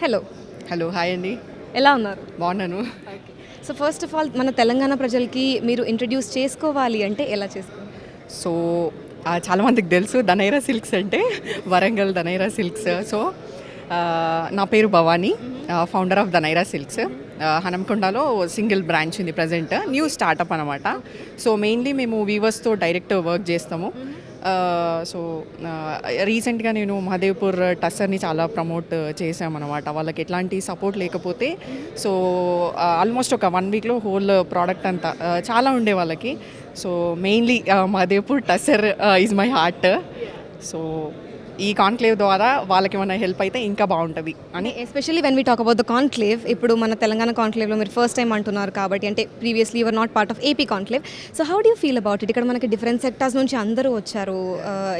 Hello. Hello, hi అండి. ఎలా ఉన్నారు? బాగున్నాను. సో ఫస్ట్ ఆఫ్ ఆల్ మన తెలంగాణ ప్రజలకి మీరు ఇంట్రడ్యూస్ చేసుకోవాలి అంటే ఎలా చేసుకోవాలి? సో చాలామందికి తెలుసు ధనైరా సిల్క్స్ అంటే వరంగల్ ధనైరా సిల్క్స్. సో నా పేరు Bhavani, founder of Dhanaira silks. హనంకొండలో సింగిల్ బ్రాంచ్ ఉంది ప్రజెంట్, న్యూ స్టార్టప్ అనమాట. సో మెయిన్లీ మేము వీవర్స్తో డైరెక్ట్ వర్క్ చేస్తాము. సో రీసెంట్గా నేను మహదేవ్పూర్ టస్సర్ని చాలా ప్రమోట్ చేసామన్నమాట. వాళ్ళకి ఎట్లాంటి సపోర్ట్ లేకపోతే సో ఆల్మోస్ట్ ఒక 1 వీక్లో హోల్ ప్రోడక్ట్ అంతా చాలా ఉండే వాళ్ళకి. So mainly Mahadevpur tussar is my heart. So ఈ కాన్క్లేవ్ ద్వారా వాళ్ళకి ఏమైనా హెల్ప్ అయితే ఇంకా బాగుంటుంది అని. Especially when we talk about the conclave, ఇప్పుడు మన తెలంగాణ కాన్క్లేవ్లో మీరు ఫస్ట్ టైం అంటున్నారు కాబట్టి, అంటే previously your not part of AP conclave. So how do you feel about it? ఇక్కడ మనకి డిఫరెంట్ సెక్టార్స్ నుంచి అందరూ వచ్చారు.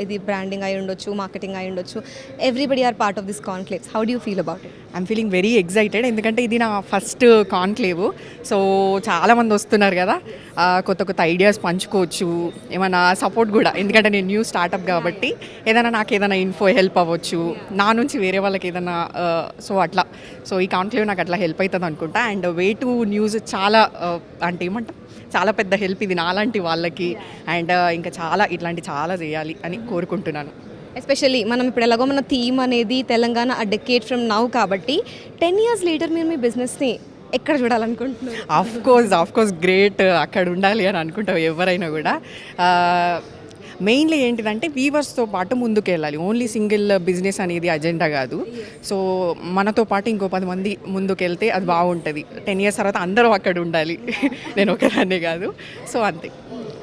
ఇది బ్రాండింగ్ అయి ఉండొచ్చు, మార్కెటింగ్ అయి ఉండొచ్చు, everybody are part of this conclaves. How do you feel about it? I'm feeling very excited, ఎందుకంటే ఇది నా ఫస్ట్ కాన్క్లేవ్. సో చాలామంది వస్తున్నారు కదా, కొత్త కొత్త ఐడియాస్ పంచుకోవచ్చు, ఏమైనా సపోర్ట్ కూడా, ఎందుకంటే నేను న్యూ స్టార్టప్ కాబట్టి ఏదైనా నాకు ఏదైనా ఇన్ఫో హెల్ప్ అవ్వచ్చు, నా నుంచి వేరే వాళ్ళకి ఏదైనా. సో అట్లా, సో ఈ కాన్క్లేవ్ నాకు అట్లా హెల్ప్ అవుతుంది అనుకుంటా. అండ్ వే టు న్యూస్ చాలా అంటే ఏమంటాం, చాలా పెద్ద హెల్ప్ ఇది నాలాంటి వాళ్ళకి. అండ్ ఇంకా చాలా ఇట్లాంటి చాలా చేయాలి అని కోరుకుంటున్నాను. ఎస్పెషల్లీ మనం ఇప్పుడు ఎలాగో మన థీమ్ అనేది తెలంగాణ అ డెకేడ్ ఫ్రమ్ నౌ కాబట్టి 10 years later మీరు మీ బిజినెస్ని ఎక్కడ చూడాలనుకుంటున్నారు? ఆఫ్ కోర్స్ గ్రేట్, అక్కడ ఉండాలి అని అనుకుంటాం ఎవరైనా కూడా. మెయిన్లీ ఏంటిదంటే వీవర్స్తో పాటు ముందుకు వెళ్ళాలి. ఓన్లీ సింగిల్ బిజినెస్ అనేది అజెండా కాదు. సో మనతో పాటు ఇంకో 10 మంది ముందుకు వెళ్తే అది బాగుంటుంది. 10 years తర్వాత అందరూ అక్కడ ఉండాలి, నేను ఒకదాన్నే కాదు. సో అంతే.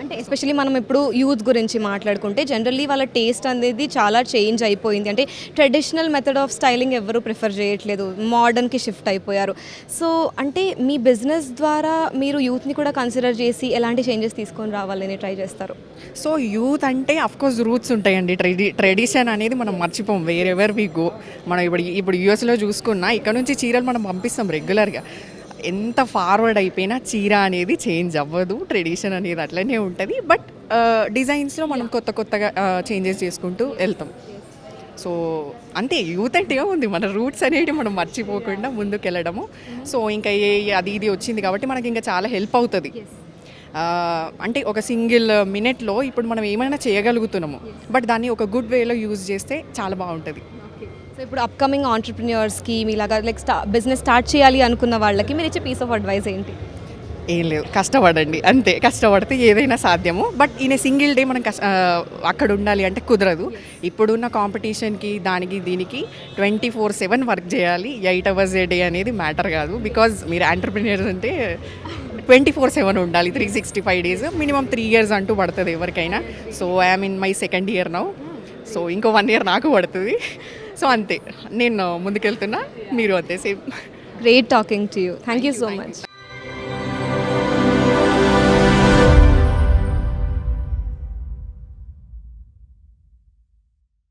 అంటే ఎస్పెషల్లీ మనం ఇప్పుడు యూత్ గురించి మాట్లాడుకుంటే జనరల్లీ వాళ్ళ టేస్ట్ అనేది చాలా చేంజ్ అయిపోయింది. అంటే ట్రెడిషనల్ మెథడ్ ఆఫ్ స్టైలింగ్ ఎవరు ప్రిఫర్ చేయట్లేదు, మోడర్న్కి షిఫ్ట్ అయిపోయారు. సో అంటే మీ బిజినెస్ ద్వారా మీరు యూత్ని కూడా కన్సిడర్ చేసి ఎలాంటి చేంజెస్ తీసుకొని రావాలని ట్రై చేస్తారు? సో యూత్ అంటే అఫ్కోర్స్ రూట్స్ ఉంటాయండి. ట్రెడిషన్ అనేది మనం మర్చిపోం, వేరెవర్ వి గో. మనం ఇప్పుడు యూఎస్లో చూసుకున్నా ఇక్కడ నుంచి చీరలు మనం పంపిస్తాం రెగ్యులర్గా. ఎంత ఫార్వర్డ్ అయిపోయినా చీర అనేది చేంజ్ అవ్వదు, ట్రెడిషన్ అనేది అట్లనే ఉంటుంది. బట్ డిజైన్స్లో మనం కొత్తగా చేంజెస్ చేసుకుంటూ వెళ్తాం. సో అంతే, యూత్ అంటే ఏముంది, మన రూట్స్ అనేవి మనం మర్చిపోకుండా ముందుకు వెళ్ళడము. సో ఇంకా అది ఇది వచ్చింది కాబట్టి మనకి ఇంకా చాలా హెల్ప్ అవుతుంది. అంటే ఒక సింగిల్ మినిట్లో ఇప్పుడు మనం ఏమైనా చేయగలుగుతున్నాము, బట్ దాన్ని ఒక గుడ్ వేలో యూజ్ చేస్తే చాలా బాగుంటుంది. సో ఇప్పుడు అప్కమింగ్ ఆంటర్ప్రిన్యూర్స్కి మీలాగా లైక్ బిజినెస్ స్టార్ట్ చేయాలి అనుకున్న వాళ్ళకి మీరు ఇచ్చే పీస్ ఆఫ్ అడ్వైస్ ఏంటి? ఏం లేదు, కష్టపడండి అంతే. కష్టపడితే ఏదైనా సాధ్యము. బట్ ఈయన సింగిల్ డే మనం అక్కడ ఉండాలి అంటే కుదరదు. ఇప్పుడున్న కాంపిటీషన్కి దానికి దీనికి 24/7 వర్క్ చేయాలి. 8 hours a day అనేది మ్యాటర్ కాదు. బికాజ్ మీరు ఆంటర్ప్రిన్యూర్స్ అంటే 24/7 ఉండాలి, 365 days, మినిమం 3 years అంటూ పడుతుంది ఎవరికైనా. So I'm in my 2nd year now. So ఇంకో 1 year నాకు పడుతుంది. సో అంతే, నేను ముందుకెళ్తున్నా, మీరు అంతే same. Great talking to you. Thank you so much.